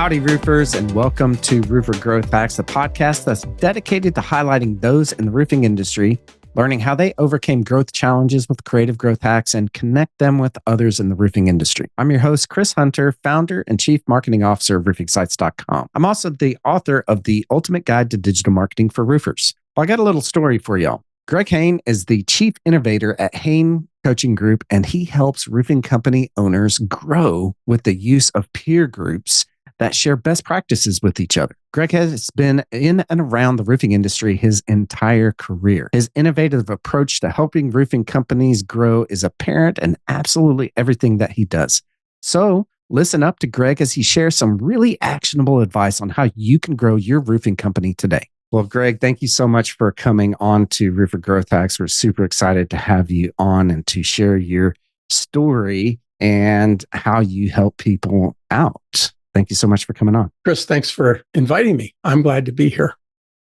Howdy, roofers, and welcome to Roofer Growth Hacks, the podcast that's dedicated to highlighting those in the roofing industry, learning how they overcame growth challenges with creative growth hacks, and connect them with others in the roofing industry. I'm your host, Chris Hunter, founder and chief marketing officer of roofingsites.com. I'm also the author of The Ultimate Guide to Digital Marketing for Roofers. Well, I got a little story for y'all. Greg Hain is the chief innovator at Hain Coaching Group, and he helps roofing company owners grow with the use of peer groups that share best practices with each other. Greg has been in and around the roofing industry his entire career. His innovative approach to helping roofing companies grow is apparent in absolutely everything that he does. So listen up to Greg as he shares some really actionable advice on how you can grow your roofing company today. Well, Greg, thank you so much for coming on to Roofer Growth Hacks. We're super excited to have you on and to share your story and how you help people out. Thank you so much for coming on. Chris, thanks for inviting me. I'm glad to be here.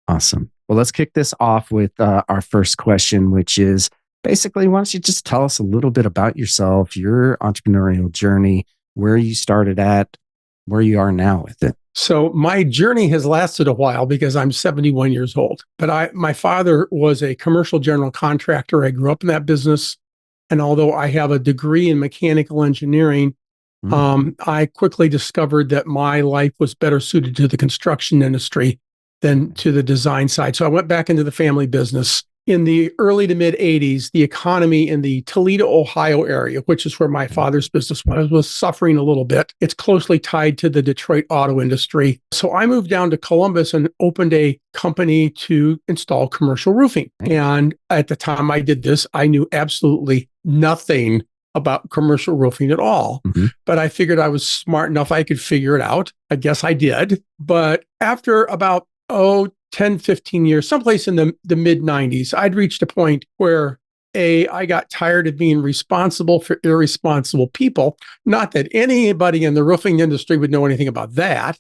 Awesome. Well, let's kick this off with our first question, which is basically, why don't you just tell us a little bit about yourself, your entrepreneurial journey, where you started at, where you are now with it. So my journey has lasted a while because I'm 71 years old. But my father was a commercial general contractor. I grew up in that business. And although I have a degree in mechanical engineering, I quickly discovered that my life was better suited to the construction industry than to the design side. So I went back into the family business. In the early to mid 80s, the economy in the Toledo, Ohio area, which is where my father's business was suffering a little bit. It's closely tied to the Detroit auto industry. So I moved down to Columbus and opened a company to install commercial roofing. And at the time I did this, I knew absolutely nothing about commercial roofing at all. But I figured I was smart enough I could figure it out. I guess I did. But after about, 10, 15 years, someplace in the mid 90s, I'd reached a point where I got tired of being responsible for irresponsible people. Not that anybody in the roofing industry would know anything about that.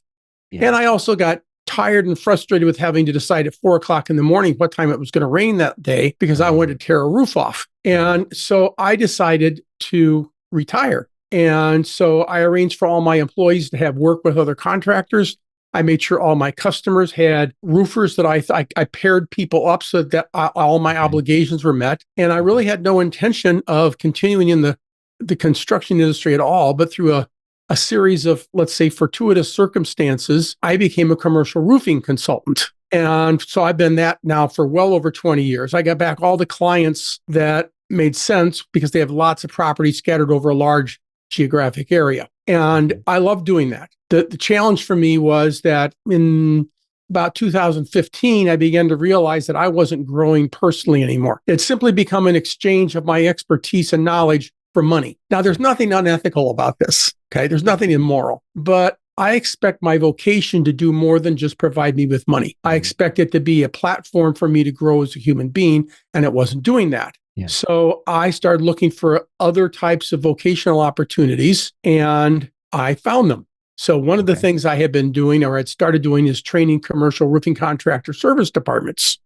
Yeah. And I also got tired and frustrated with having to decide at 4:00 in the morning what time it was going to rain that day because I wanted to tear a roof off. And so I decided to retire. And so I arranged for all my employees to have work with other contractors. I made sure all my customers had roofers that I paired people up so that all my obligations were met. And I really had no intention of continuing in the construction industry at all, but through a series of, let's say, fortuitous circumstances, I became a commercial roofing consultant. And so I've been that now for well over 20 years. I got back all the clients that made sense because they have lots of property scattered over a large geographic area. And I love doing that. The challenge for me was that in about 2015, I began to realize that I wasn't growing personally anymore. It's simply become an exchange of my expertise and knowledge for money. Now, there's nothing unethical about this, okay? There's nothing immoral, but I expect my vocation to do more than just provide me with money. I expect it to be a platform for me to grow as a human being, and it wasn't doing that. Yeah. So I started looking for other types of vocational opportunities, and I found them. So one of the things I had been doing, or had started doing, is training commercial roofing contractor service departments.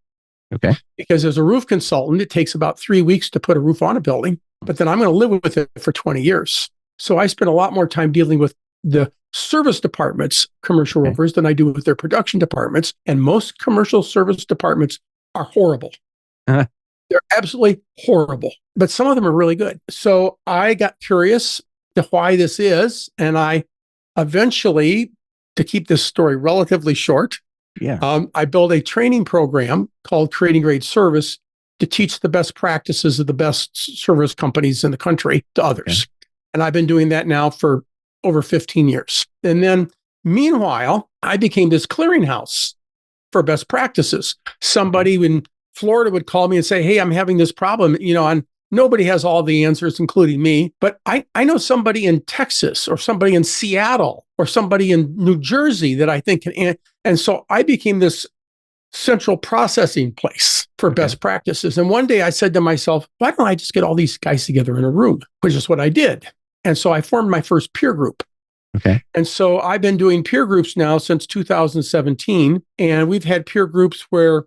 Okay. Because as a roof consultant, it takes about 3 weeks to put a roof on a building, but then I'm going to live with it for 20 years. So I spent a lot more time dealing with the service departments, commercial roofers, than I do with their production departments. And most commercial service departments are horrible. They're absolutely horrible, but some of them are really good. So I got curious to why this is, and I eventually, to keep this story relatively short, I built a training program called Creating Great Service to teach the best practices of the best service companies in the country to others. And I've been doing that now for over 15 years. And then meanwhile, I became this clearinghouse for best practices. Somebody in Florida would call me and say, hey, I'm having this problem, and nobody has all the answers, including me. But I know somebody in Texas or somebody in Seattle or somebody in New Jersey that I think can. And so I became this central processing place for best practices. And one day I said to myself, why don't I just get all these guys together in a room, which is what I did. And so I formed my first peer group. And so I've been doing peer groups now since 2017. And we've had peer groups where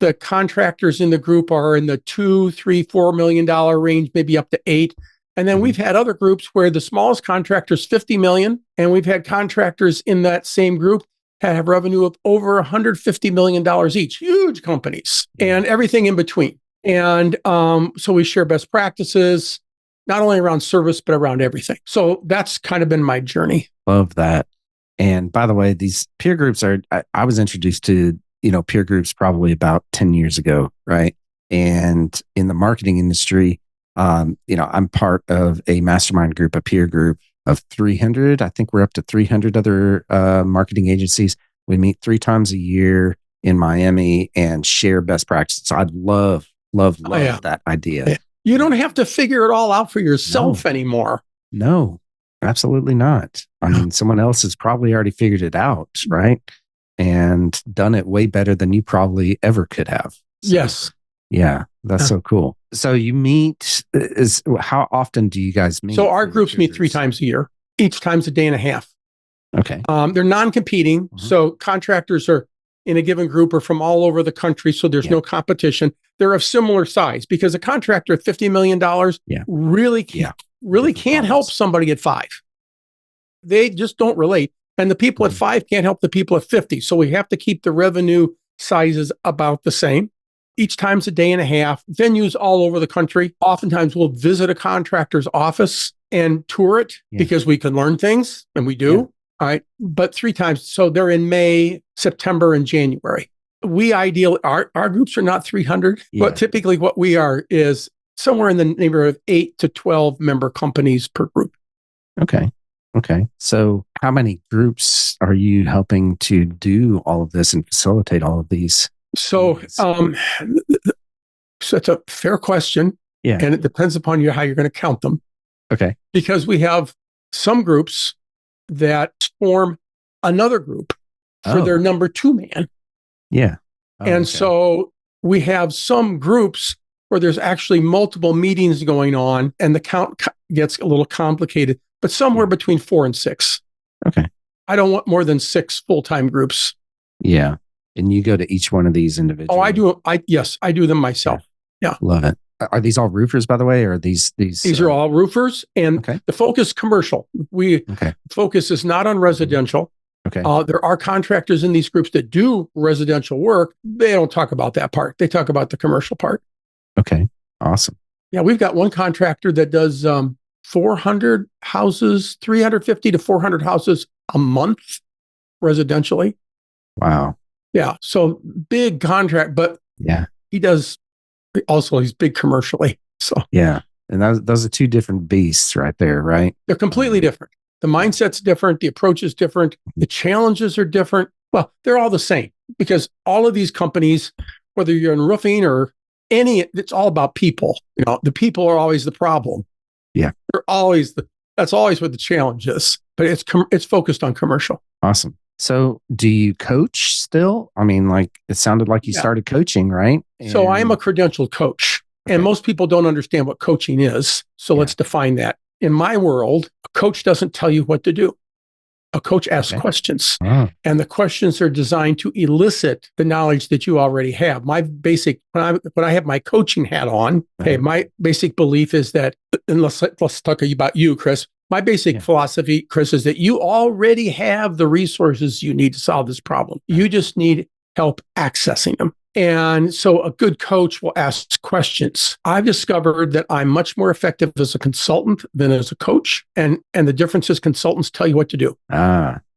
the contractors in the group are in the $2, $3, $4 million range, maybe up to $8. And then we've had other groups where the smallest contractor is 50 million, and we've had contractors in that same group have revenue of over $150 million each, huge companies, and everything in between. And so we share best practices, not only around service, but around everything. So that's kind of been my journey. Love that. And by the way, these peer groups I was introduced to, peer groups probably about 10 years ago, right? And in the marketing industry, I'm part of a mastermind group, a peer group of 300. I think we're up to 300 other marketing agencies. We meet 3 times a year in Miami and share best practices. So I love that idea. Yeah. You don't have to figure it all out for yourself anymore. No, absolutely not. I mean, someone else has probably already figured it out, right? And done it way better than you probably ever could have. So, yes. Yeah, that's so cool. So you meet, how often do you guys meet? So our groups meet 3 times a year. Each time's a day and a half. Okay. They're non-competing. Mm-hmm. So contractors are in a given group are from all over the country. So there's no competition. They're of similar size because a contractor at $50 million really can't help somebody at 5. They just don't relate. And the people at 5 can't help the people at 50. So we have to keep the revenue sizes about the same. Each time's a day and a half. Venues all over the country. Oftentimes we'll visit a contractor's office and tour it because we can learn things, and we do. All right. But 3 times. So they're in May, September, and January. Our groups are not 300, but typically what we are is somewhere in the neighborhood of 8 to 12 member companies per group. Okay. So how many groups are you helping to do all of this and facilitate all of these? So, so it's a fair question. Yeah. And it depends upon how you're going to count them. Okay. Because we have some groups that form another group for their number 2 man. Yeah. And so we have some groups where there's actually multiple meetings going on and the count gets a little complicated, but somewhere between 4 and 6. Okay. I don't want more than 6 full-time groups. Yeah. And you go to each one of these individually? Oh, I do. Yes, I do them myself. Yeah. Love it. Are these all roofers, by the way, or are these? These are all roofers, and the focus commercial. Focus is not on residential. Okay. There are contractors in these groups that do residential work. They don't talk about that part. They talk about the commercial part. Okay. Awesome. Yeah, we've got one contractor that does 400 houses, 350 to 400 houses a month residentially. Wow. Yeah. So big contract, but he does also, he's big commercially. So yeah. And those are 2 different beasts right there, right? They're completely different. The mindset's different. The approach is different. The challenges are different. Well, they're all the same because all of these companies, whether you're in roofing or it's all about people. The people are always the problem. Yeah. That's always what the challenge is, but it's focused on commercial. Awesome. So do you coach still? I mean, it sounded like you started coaching, right? So I am a credentialed coach, and most people don't understand what coaching is. So let's define that. In my world, a coach doesn't tell you what to do. A coach asks questions, and the questions are designed to elicit the knowledge that you already have. My basic, when I have my coaching hat on, my basic belief is that, and let's talk about you, Chris. My basic philosophy, Chris, is that you already have the resources you need to solve this problem. You just need help accessing them. And so a good coach will ask questions. I've discovered that I'm much more effective as a consultant than as a coach. And the difference is consultants tell you what to do.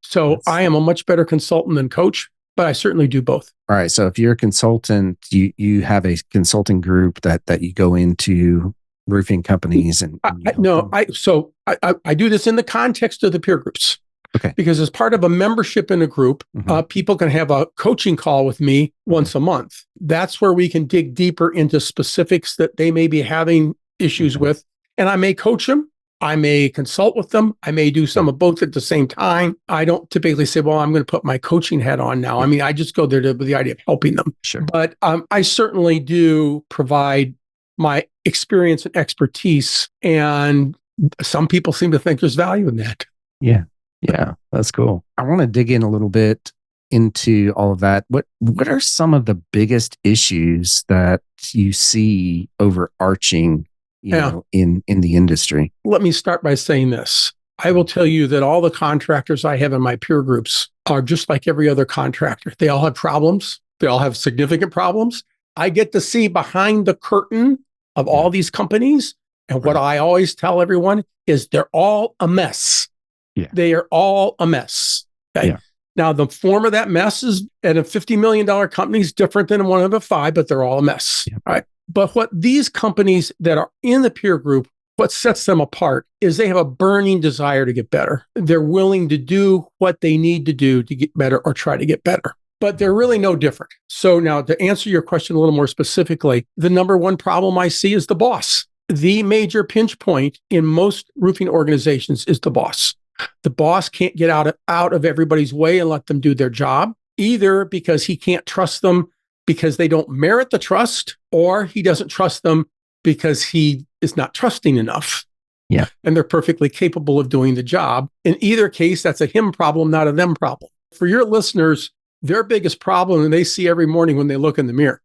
So I am a much better consultant than coach, but I certainly do both. All right. So if you're a consultant, you have a consulting group that you go into roofing companies and I do this in the context of the peer groups. Okay. Because as part of a membership in a group, people can have a coaching call with me once a month. That's where we can dig deeper into specifics that they may be having issues with. And I may coach them. I may consult with them. I may do some of both at the same time. I don't typically say, well, I'm going to put my coaching hat on now. I mean, I just go there with the idea of helping them. Sure. But I certainly do provide my experience and expertise. And some people seem to think there's value in that. Yeah. Yeah, that's cool. I want to dig in a little bit into all of that. What are some of the biggest issues that you see overarching, in the industry. Let me start by saying this. I will tell you that all the contractors I have in my peer groups are just like every other contractor. They all have problems. They all have significant problems. I get to see behind the curtain of all these companies. And what I always tell everyone is they're all a mess. Yeah. They are all a mess. Okay. Yeah. Now, the form of that mess is at a $50 million company is different than one of the five, but they're all a mess. Yeah. Right. But what these companies that are in the peer group, what sets them apart is they have a burning desire to get better. They're willing to do what they need to do to get better or try to get better. But they're really no different. So now to answer your question a little more specifically, the number one problem I see is the boss. The major pinch point in most roofing organizations is the boss. The boss can't get out of everybody's way and let them do their job, either because he can't trust them because they don't merit the trust, or he doesn't trust them because he is not trusting enough. Yeah. And they're perfectly capable of doing the job. In either case, that's a him problem, not a them problem. For your listeners, their biggest problem, and they see every morning when they look in the mirror.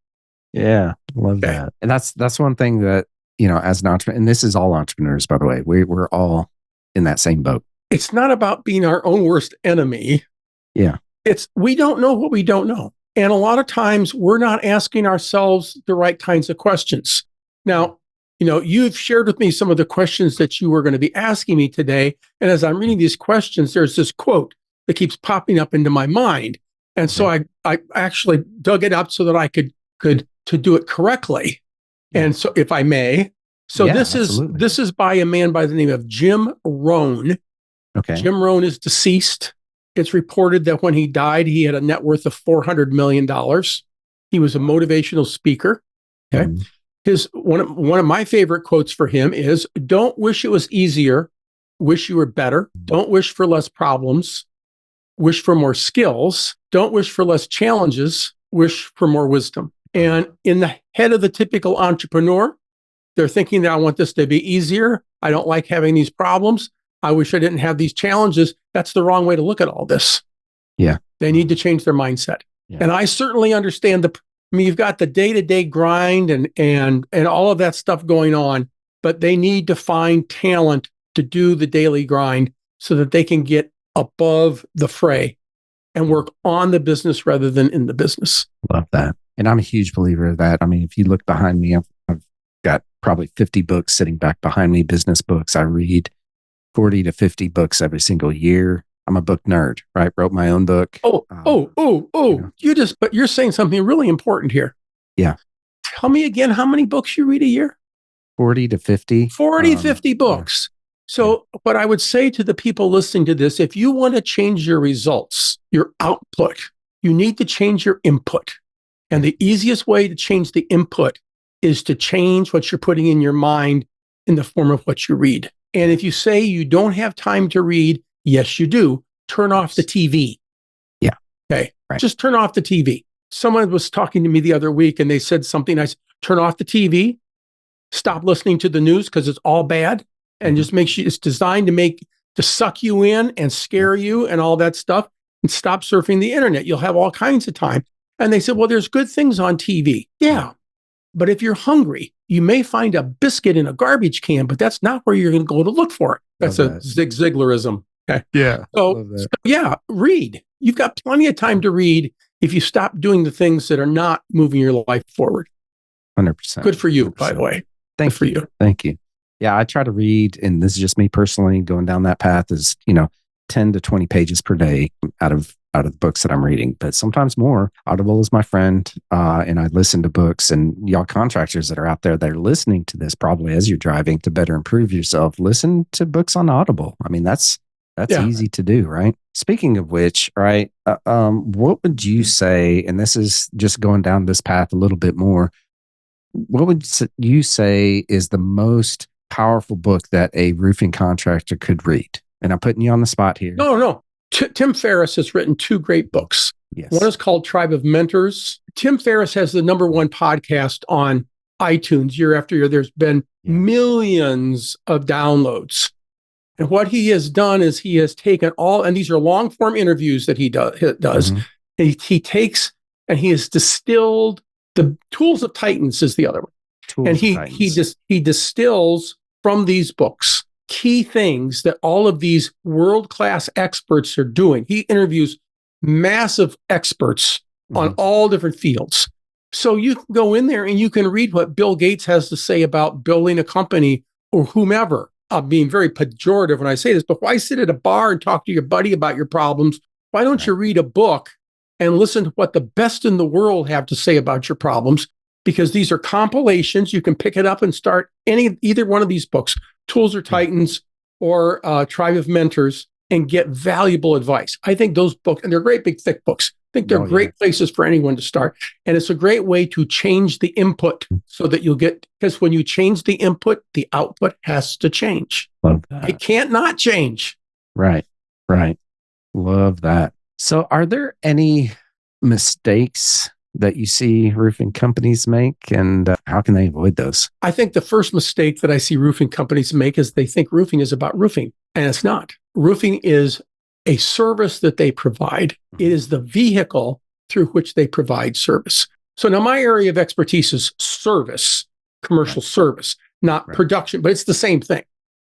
Yeah. Love that. And that's one thing that, as an entrepreneur, and this is all entrepreneurs, by the way, we're all in that same boat. It's not about being our own worst enemy. Yeah. It's we don't know what we don't know. And a lot of times we're not asking ourselves the right kinds of questions. Now, you've shared with me some of the questions that you were going to be asking me today. And as I'm reading these questions, there's this quote that keeps popping up into my mind. And so I actually dug it up so that I could to do it correctly. And so if I may, this is by a man by the name of Jim Rohn. Okay. Jim Rohn is deceased. It's reported that when he died, he had a net worth of $400 million. He was a motivational speaker. Okay. One of my favorite quotes for him is, "Don't wish it was easier, wish you were better. Don't wish for less problems, wish for more skills. Don't wish for less challenges, wish for more wisdom." And in the head of the typical entrepreneur, they're thinking that I want this to be easier. I don't like having these problems. I wish I didn't have these challenges. That's the wrong way to look at all this. Yeah. They need to change their mindset. Yeah. And I certainly understand you've got the day-to-day grind and all of that stuff going on, but they need to find talent to do the daily grind so that they can get above the fray and work on the business rather than in the business. Love that. And I'm a huge believer of that. I mean, if you look behind me, I've got probably 50 books sitting back behind me, business books. I read 40 to 50 books every single year. I'm a book nerd, right? Wrote my own book. But you're saying something really important here. Yeah. Tell me again how many books you read a year? 40 to 50. 50 books. Yeah. So what I would say to the people listening to this, if you want to change your results, your output, you need to change your input. And the easiest way to change the input is to change what you're putting in your mind in the form of what you read. And if you say you don't have time to read, yes, you do. Turn off the TV. Yeah. Okay. Right. Just turn off the TV. Someone was talking to me the other week and they said something nice. Turn off the TV. Stop listening to the news because it's all bad. And just make sure it's designed to suck you in and scare you and all that stuff. And stop surfing the internet. You'll have all kinds of time. And they said, well, there's good things on TV. Yeah. But if you're hungry, you may find a biscuit in a garbage can, but that's not where you're going to go to look for it. That's Zig Ziglarism. Okay. Yeah. So read. You've got plenty of time to read if you stop doing the things that are not moving your life forward. 100%. Good for you, 100%. By the way. Thank you. Thank you. Yeah, I try to read, and this is just me personally going down that path, is 10 to 20 pages per day out of the books that I'm reading, but sometimes more. Audible is my friend, and I listen to books. And y'all contractors that are out there that are listening to this, probably as you're driving to better improve yourself, listen to books on Audible. I mean, that's easy to do, right? Speaking of which, right, what would you say, and this is just going down this path a little bit more, what would you say is the most powerful book that a roofing contractor could read? And I'm putting you on the spot here. No. Tim Ferriss has written two great books. Yes. One is called Tribe of Mentors. Tim Ferriss has the #1 podcast on iTunes year after year. There's been millions of downloads. And what he has done is he has taken and these are long form interviews that he does. Mm-hmm. He takes and he has distilled the Tools of Titans is the other one. And Tools of Titans. he distills from these books key things that all of these world-class experts are doing. He interviews massive experts on all different fields. So you can go in there and you can read what Bill Gates has to say about building a company or whomever. I'm being very pejorative when I say this, but why sit at a bar and talk to your buddy about your problems? Why don't you read a book and listen to what the best in the world have to say about your problems? Because these are compilations. You can pick it up and start either one of these books, Tools of Titans or Tribe of Mentors, and get valuable advice. I think those books, and they're great big thick books, I think they're great places for anyone to start. And it's a great way to change the input so that you'll get, because when you change the input, the output has to change. Love that. It can't not change. Right. Love that. So are there any mistakes that you see roofing companies make, and how can they avoid those? I think the first mistake that I see roofing companies make is they think roofing is about roofing, and it's not. Roofing is a service that they provide. It is the vehicle through which they provide service. So now my area of expertise is service, commercial service, not production, but it's the same thing.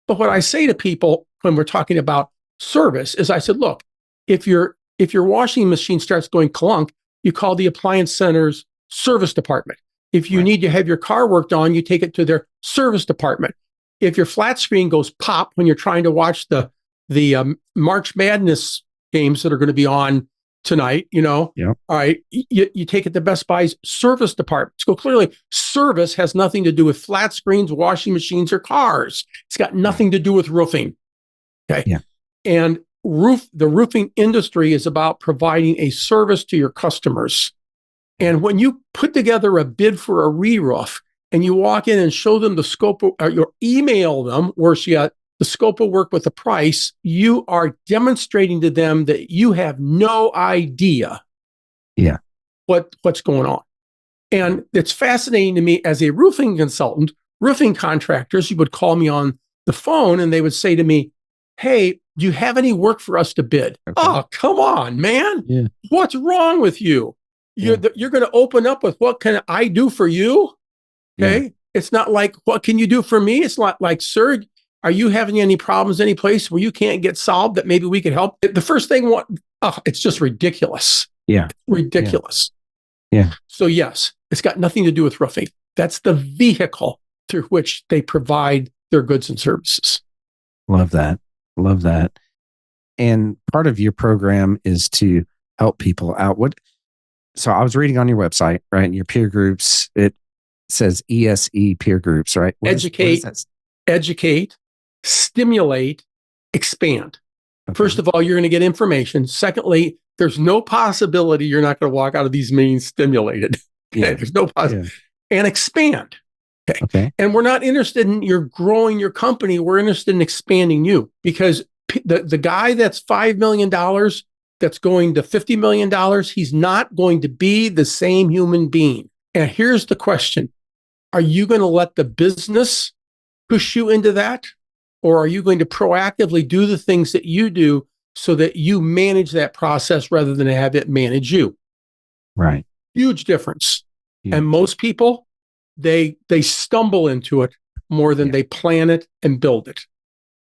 But what I say to people when we're talking about service is I said, look, if your washing machine starts going clunk, you call the appliance center's service department. If you need to have your car worked on, you take it to their service department. If your flat screen goes pop when you're trying to watch the March Madness games that are going to be on tonight, all right, you take it to Best Buy's service department. So clearly, service has nothing to do with flat screens, washing machines, or cars. It's got nothing to do with roofing. Okay. Yeah. And the roofing industry is about providing a service to your customers. And when you put together a bid for a re-roof and you walk in and show them the scope, or you email them, worse yet, the scope of work with the price, you are demonstrating to them that you have no idea what's going on. And it's fascinating to me as a roofing consultant, roofing contractors, you would call me on the phone and they would say to me, hey, do you have any work for us to bid? Okay. Oh, come on, man. Yeah. What's wrong with you? You're going to open up with, what can I do for you? Okay. Yeah. It's not like, what can you do for me? It's not like, sir, are you having any problems any place where you can't get solved that maybe we could help? The first thing, it's just ridiculous. Yeah. Ridiculous. Yeah. So yes, it's got nothing to do with roofing. That's the vehicle through which they provide their goods and services. Love that. Love that. And part of your program is to help people out. So I was reading on your website, right? And your peer groups, it says ESE peer groups, right? Educate, stimulate, expand. Okay. First of all, you're going to get information. Secondly, there's no possibility you're not going to walk out of these meetings stimulated. Okay? Yeah. There's no possibility. Yeah. And expand. Okay. And we're not interested in your growing your company. We're interested in expanding you, because the guy that's $5 million that's going to $50 million, he's not going to be the same human being. And here's the question. Are you going to let the business push you into that? Or are you going to proactively do the things that you do so that you manage that process rather than have it manage you? Right. Huge difference. Yeah. And most people, they stumble into it more than they plan it and build it.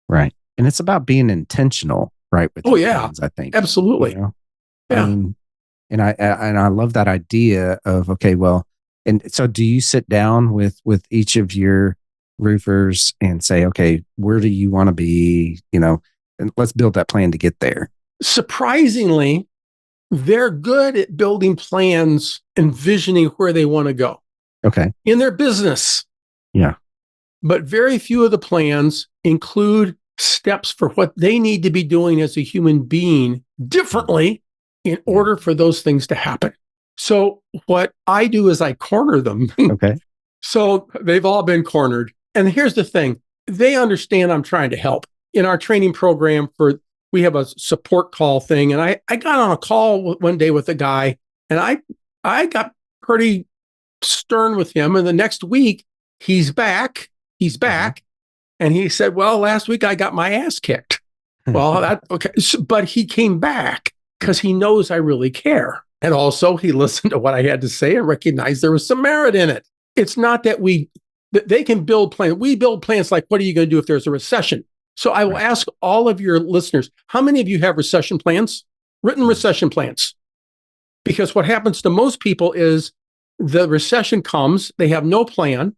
Right. And it's about being intentional, right? With plans, I think. Absolutely. Yeah. And I love that idea of, okay, well, and so do you sit down with each of your roofers and say, okay, where do you want to be? And let's build that plan to get there. Surprisingly, they're good at building plans, envisioning where they want to go. Okay. In their business. Yeah. But very few of the plans include steps for what they need to be doing as a human being differently in order for those things to happen. So what I do is I corner them. Okay. So they've all been cornered. And here's the thing. They understand I'm trying to help. In our training program, we have a support call thing. And I got on a call one day with a guy, and I got pretty stern with him. And the next week, he's back. And he said, well, last week I got my ass kicked. Well, okay. But he came back because he knows I really care. And also he listened to what I had to say and recognized there was some merit in it. It's not that we They can build plans. We build plans like, what are you going to do if there's a recession? So I will ask all of your listeners, how many of you have recession plans, written recession plans? Because what happens to most people is the recession comes, they have no plan.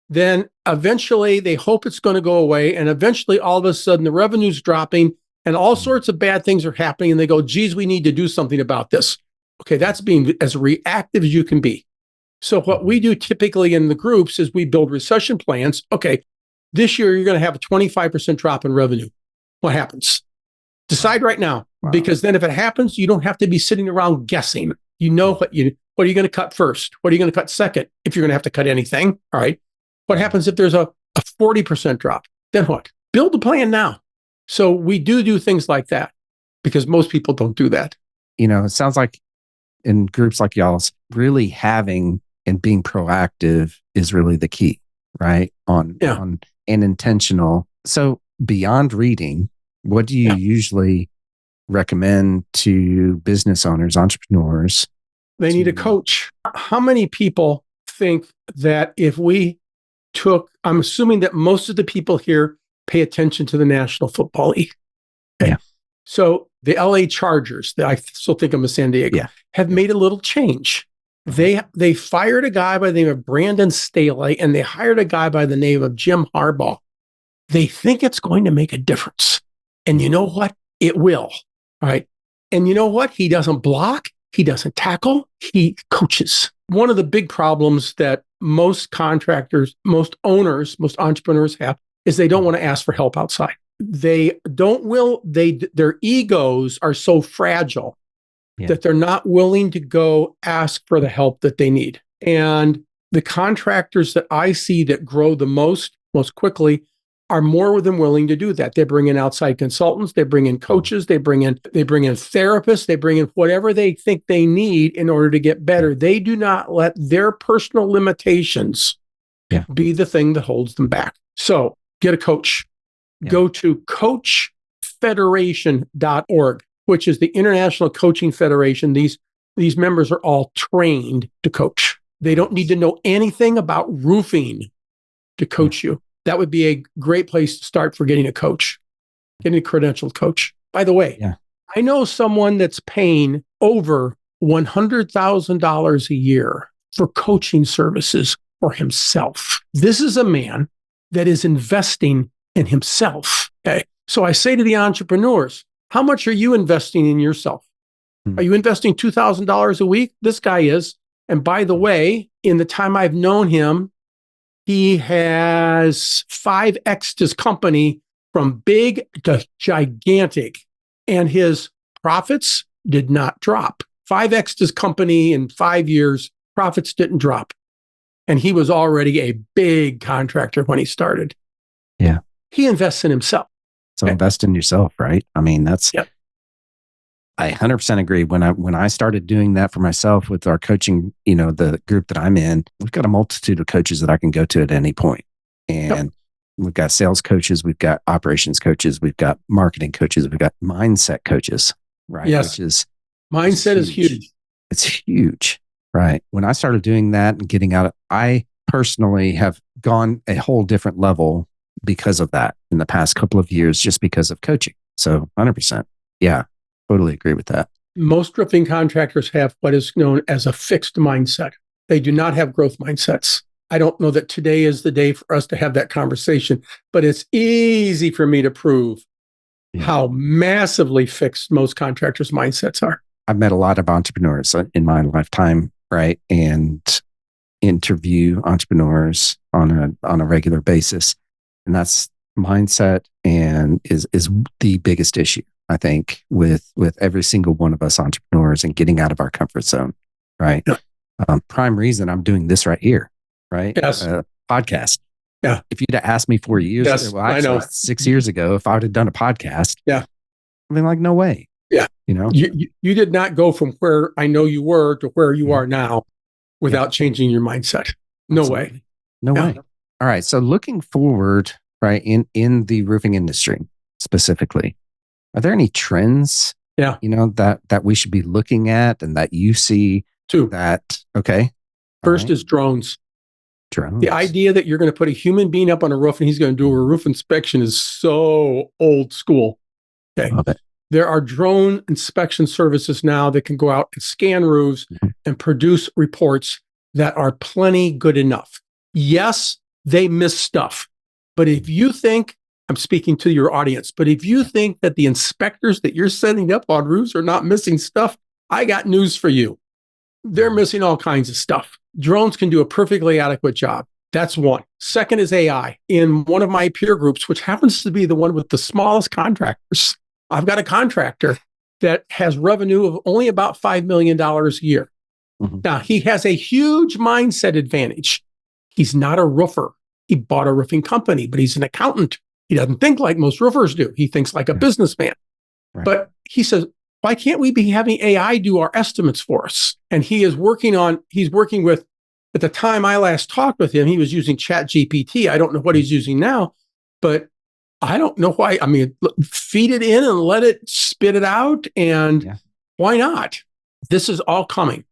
Then eventually they hope it's going to go away. And eventually all of a sudden the revenue's dropping and all sorts of bad things are happening. And they go, geez, we need to do something about this. Okay, that's being as reactive as you can be. So what we do typically in the groups is we build recession plans. Okay, this year you're going to have a 25% drop in revenue. What happens? Decide right now, because then if it happens, you don't have to be sitting around guessing. You know what are you going to cut first? What are you going to cut second? If you're going to have to cut anything, all right. What happens if there's a 40% drop? Then what? Build a plan now. So we do things like that because most people don't do that. It sounds like in groups like y'all's, really having and being proactive is really the key, right? On and intentional. So beyond reading, what do you usually recommend to business owners, entrepreneurs? They need a coach. How many people think that if we I'm assuming that most of the people here pay attention to the National Football League. Okay. Yeah. So the LA Chargers, I still think I'm a San Diego, have made a little change. They fired a guy by the name of Brandon Staley and they hired a guy by the name of Jim Harbaugh. They think it's going to make a difference. And you know what? It will. All right. And you know what? He doesn't block. He doesn't tackle. He coaches. One of the big problems that most contractors, most owners, most entrepreneurs have is they don't want to ask for help outside. Their egos are so fragile that they're not willing to go ask for the help that they need. And the contractors that I see that grow the most quickly are more than willing to do that. They bring in outside consultants, they bring in coaches, they bring in therapists, they bring in whatever they think they need in order to get better. They do not let their personal limitations be the thing that holds them back. So get a coach. Go to coachfederation.org, which is the International Coaching Federation. These members are all trained to coach. They don't need to know anything about roofing to coach you. That would be a great place to start for getting a coach, getting a credentialed coach. By the way, I know someone that's paying over $100,000 a year for coaching services for himself. This is a man that is investing in himself. Okay. So I say to the entrepreneurs, how much are you investing in yourself? Are you investing $2,000 a week? This guy is. And by the way, in the time I've known him, he has 5x'd his company from big to gigantic, and his profits did not drop. 5x'd his company in 5 years, profits didn't drop. And he was already a big contractor when he started. Yeah. He invests in himself. So invest in yourself, right? I mean, that's, I 100% agree. When I started doing that for myself with our coaching, the group that I'm in, we've got a multitude of coaches that I can go to at any point. And we've got sales coaches, we've got operations coaches, we've got marketing coaches, we've got mindset coaches, right? Yes. Mindset is huge. It's huge, right? When I started doing that and getting out, I personally have gone a whole different level because of that in the past couple of years, just because of coaching. So 100%. Yeah. Totally agree with that. Most roofing contractors have what is known as a fixed mindset. They do not have growth mindsets. I don't know that today is the day for us to have that conversation, but it's easy for me to prove how massively fixed most contractors' mindsets are. I've met a lot of entrepreneurs in my lifetime, right? And interview entrepreneurs on a regular basis. And that's mindset and is the biggest issue, I think, with every single one of us entrepreneurs and getting out of our comfort zone, right? Yeah. Prime reason I'm doing this right here, right? Yes. Podcast. Yeah. If you'd have asked me 4 years ago, I know 6 years ago, if I would have done a podcast, I'd be like, no way. Yeah. You did not go from where I know you were to where you are now without changing your mindset. No way. No way. All right. So looking forward, right, in the roofing industry specifically, are there any trends, that we should be looking at and that you see? Two. That, okay. First is drones. Drones. The idea that you're going to put a human being up on a roof and he's going to do a roof inspection is so old school. Okay. Love it. There are drone inspection services now that can go out and scan roofs and produce reports that are plenty good enough. Yes, they miss stuff. But if you think, I'm speaking to your audience, but if you think that the inspectors that you're setting up on roofs are not missing stuff, I got news for you. They're missing all kinds of stuff. Drones can do a perfectly adequate job. That's one. Second is AI. In one of my peer groups, which happens to be the one with the smallest contractors, I've got a contractor that has revenue of only about $5 million a year. Now, he has a huge mindset advantage. He's not a roofer. He bought a roofing company, but he's an accountant. He doesn't think like most roofers do. He thinks like a businessman. Right. But he says, why can't we be having AI do our estimates for us? And he's working with, at the time I last talked with him, he was using ChatGPT. I don't know what he's using now, but I don't know why. I mean, feed it in and let it spit it out. And why not? This is all coming.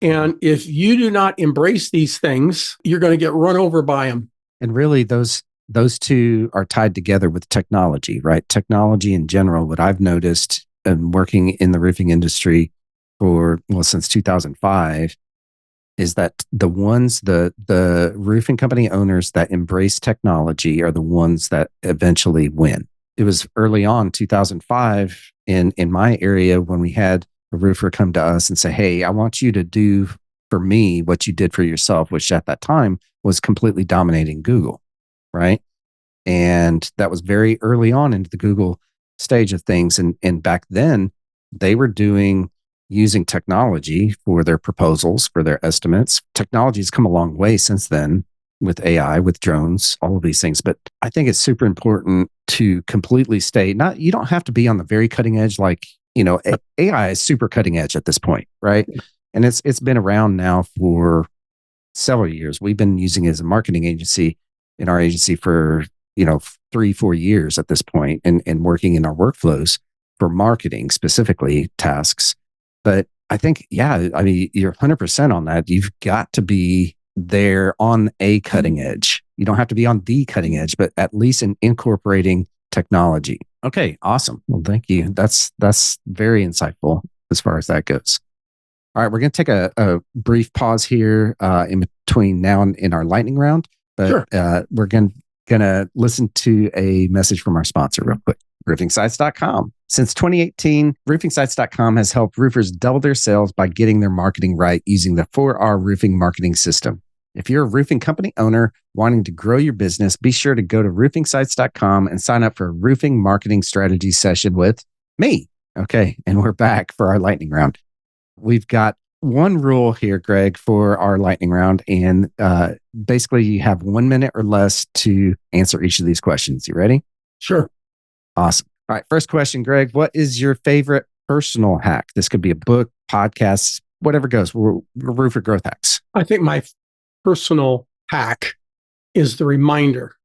And if you do not embrace these things, you're going to get run over by them. And really, those two are tied together with technology, right? Technology in general, what I've noticed and working in the roofing industry since 2005, is that the roofing company owners that embrace technology are the ones that eventually win. It was early on, 2005, in my area, when we had a roofer come to us and say, hey, I want you to do for me what you did for yourself, which at that time was completely dominating Google, right? And that was very early on into the Google stage of things. And back then, they were using technology for their proposals, for their estimates. Technology has come a long way since then with AI, with drones, all of these things. But I think it's super important to completely stay, you don't have to be on the very cutting edge, like, AI is super cutting edge at this point, right? And it's been around now for several years. We've been using it as a marketing agency in our agency for, 3-4 years at this point, and working in our workflows for marketing specifically tasks. But I think, you're 100% on that. You've got to be there on a cutting edge. You don't have to be on the cutting edge, but at least in incorporating technology. Okay, awesome. Well, thank you. That's very insightful as far as that goes. All right, we're going to take a brief pause here in between now and in our lightning round, but we're going to listen to a message from our sponsor real quick, roofingsites.com. Since 2018, roofingsites.com has helped roofers double their sales by getting their marketing right using the 4R roofing marketing system. If you're a roofing company owner wanting to grow your business, be sure to go to roofingsites.com and sign up for a roofing marketing strategy session with me. Okay, and we're back for our lightning round. We've got one rule here, Greg, for our lightning round, and basically you have 1 minute or less to answer each of these questions. You ready? Sure. Awesome. All right, first question, Greg. What is your favorite personal hack? This could be a book, podcast, whatever goes. We're Roofer Growth Hacks. I think my personal hack is the reminder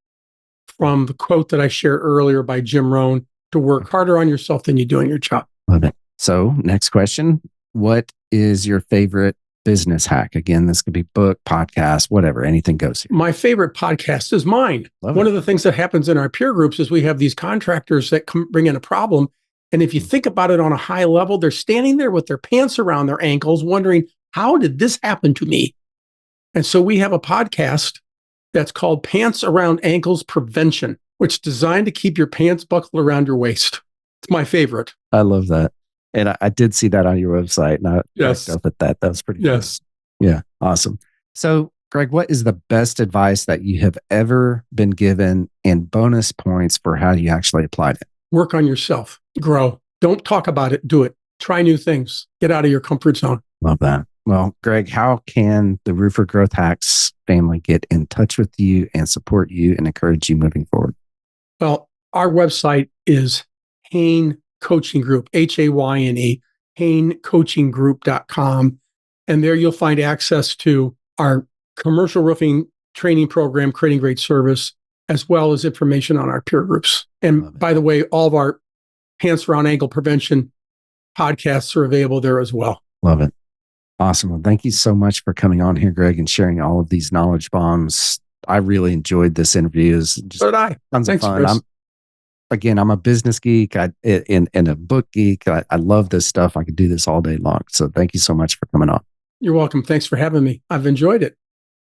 from the quote that I shared earlier by Jim Rohn to work harder on yourself than you do on your job. Love it. So next question. What is your favorite business hack? Again, this could be book, podcast, whatever, anything goes here. My favorite podcast is mine. One of the things that happens in our peer groups is we have these contractors that bring in a problem. And if you think about it on a high level, they're standing there with their pants around their ankles wondering, how did this happen to me? And so we have a podcast that's called Pants Around Ankles Prevention, which is designed to keep your pants buckled around your waist. It's my favorite. I love that. And I did see that on your website. And I yes. up at that. That was pretty yes. Cool. Yeah. Awesome. So, Greg, what is the best advice that you have ever been given, and bonus points for how you actually applied it? Work on yourself. Grow. Don't talk about it. Do it. Try new things. Get out of your comfort zone. Love that. Well, Greg, how can the Roofer Growth Hacks family get in touch with you and support you and encourage you moving forward? Well, our website is Hayne Coaching Group, Hayne, HayneCoachingGroup.com. And there you'll find access to our commercial roofing training program, Creating Great Service, as well as information on our peer groups. And by the way, all of our Pants Around Ankle Prevention podcasts are available there as well. Love it. Awesome. Well, thank you so much for coming on here, Greg, and sharing all of these knowledge bombs. I really enjoyed this interview. It's just So did I. tons of Thanks, fun. Chris. I'm a business geek. And a book geek. I love this stuff. I could do this all day long. So thank you so much for coming on. You're welcome. Thanks for having me. I've enjoyed it.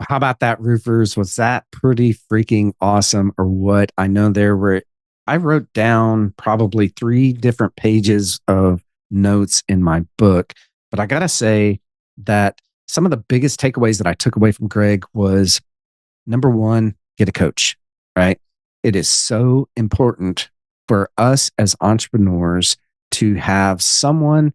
How about that, roofers? Was that pretty freaking awesome or what? I wrote down probably 3 different pages of notes in my book, but I got to say that some of the biggest takeaways that I took away from Greg was number 1, get a coach, right? It is so important for us as entrepreneurs to have someone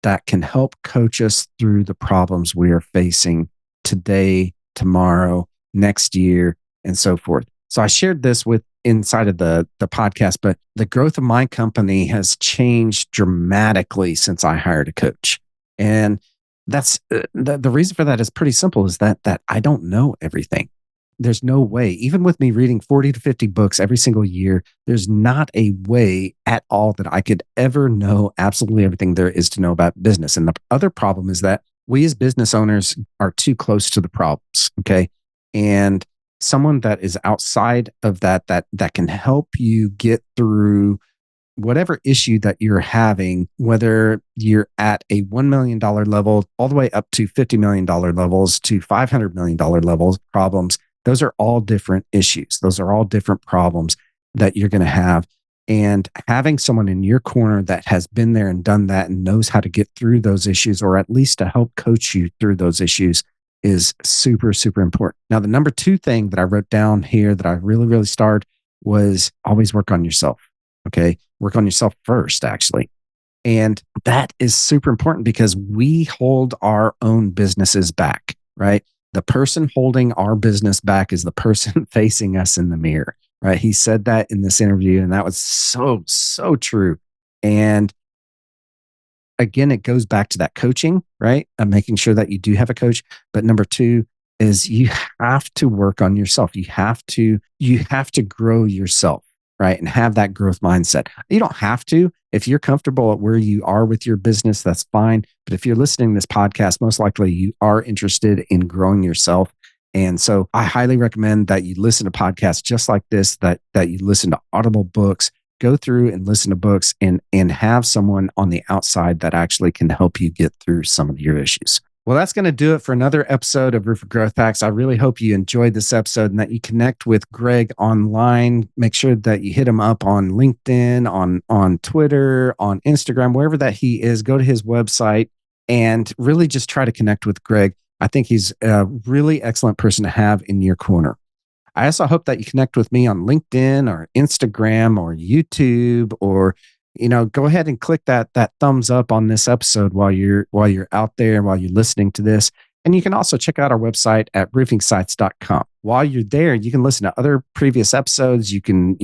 that can help coach us through the problems we are facing today, tomorrow, next year, and so forth. So I shared this with inside of the podcast, but the growth of my company has changed dramatically since I hired a coach. And that's the reason for that is pretty simple, is that I don't know everything. There's no way, even with me reading 40 to 50 books every single year, there's not a way at all that I could ever know absolutely everything there is to know about business. And the other problem is that we as business owners are too close to the problems. Okay. And someone that is outside of that can help you get through whatever issue that you're having, whether you're at a $1 million level, all the way up to $50 million levels to $500 million levels, problems. Those are all different issues. Those are all different problems that you're going to have. And having someone in your corner that has been there and done that and knows how to get through those issues, or at least to help coach you through those issues, is super, super important. Now, the number 2 thing that I wrote down here that I really, really starred was always work on yourself. Okay. Work on yourself first, actually. And that is super important because we hold our own businesses back, right? The person holding our business back is the person facing us in the mirror, right? He said that in this interview, and that was so, so true. And again, it goes back to that coaching, right? Making sure that you do have a coach. But number 2 is you have to work on yourself. You have to grow yourself, right? And have that growth mindset. You don't have to. If you're comfortable at where you are with your business, that's fine. But if you're listening to this podcast, most likely you are interested in growing yourself. And so I highly recommend that you listen to podcasts just like this, that you listen to Audible books, go through and listen to books, and have someone on the outside that actually can help you get through some of your issues. Well, that's going to do it for another episode of Roofer Growth Hacks. I really hope you enjoyed this episode and that you connect with Greg online. Make sure that you hit him up on LinkedIn, on Twitter, on Instagram, wherever that he is. Go to his website and really just try to connect with Greg. I think he's a really excellent person to have in your corner. I also hope that you connect with me on LinkedIn or Instagram or YouTube, or go ahead and click that thumbs up on this episode while you're out there, while you're listening to this. And you can also check out our website at roofingsites.com. While you're there, you can listen to other previous episodes. You can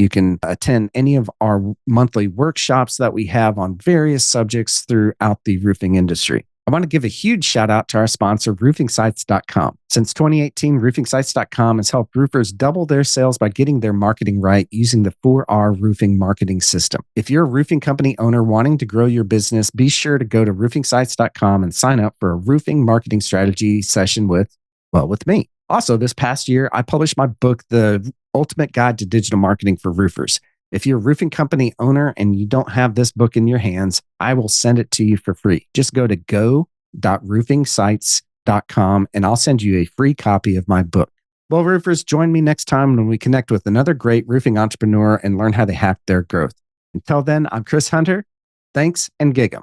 attend any of our monthly workshops that we have on various subjects throughout the roofing industry. I want to give a huge shout out to our sponsor, roofingsites.com. Since 2018, roofingsites.com has helped roofers double their sales by getting their marketing right using the 4R roofing marketing system. If you're a roofing company owner wanting to grow your business, be sure to go to roofingsites.com and sign up for a roofing marketing strategy session with me. Also, this past year, I published my book, The Ultimate Guide to Digital Marketing for Roofers. If you're a roofing company owner and you don't have this book in your hands, I will send it to you for free. Just go to go.roofingsites.com and I'll send you a free copy of my book. Well, roofers, join me next time when we connect with another great roofing entrepreneur and learn how they hack their growth. Until then, I'm Chris Hunter. Thanks and gig 'em.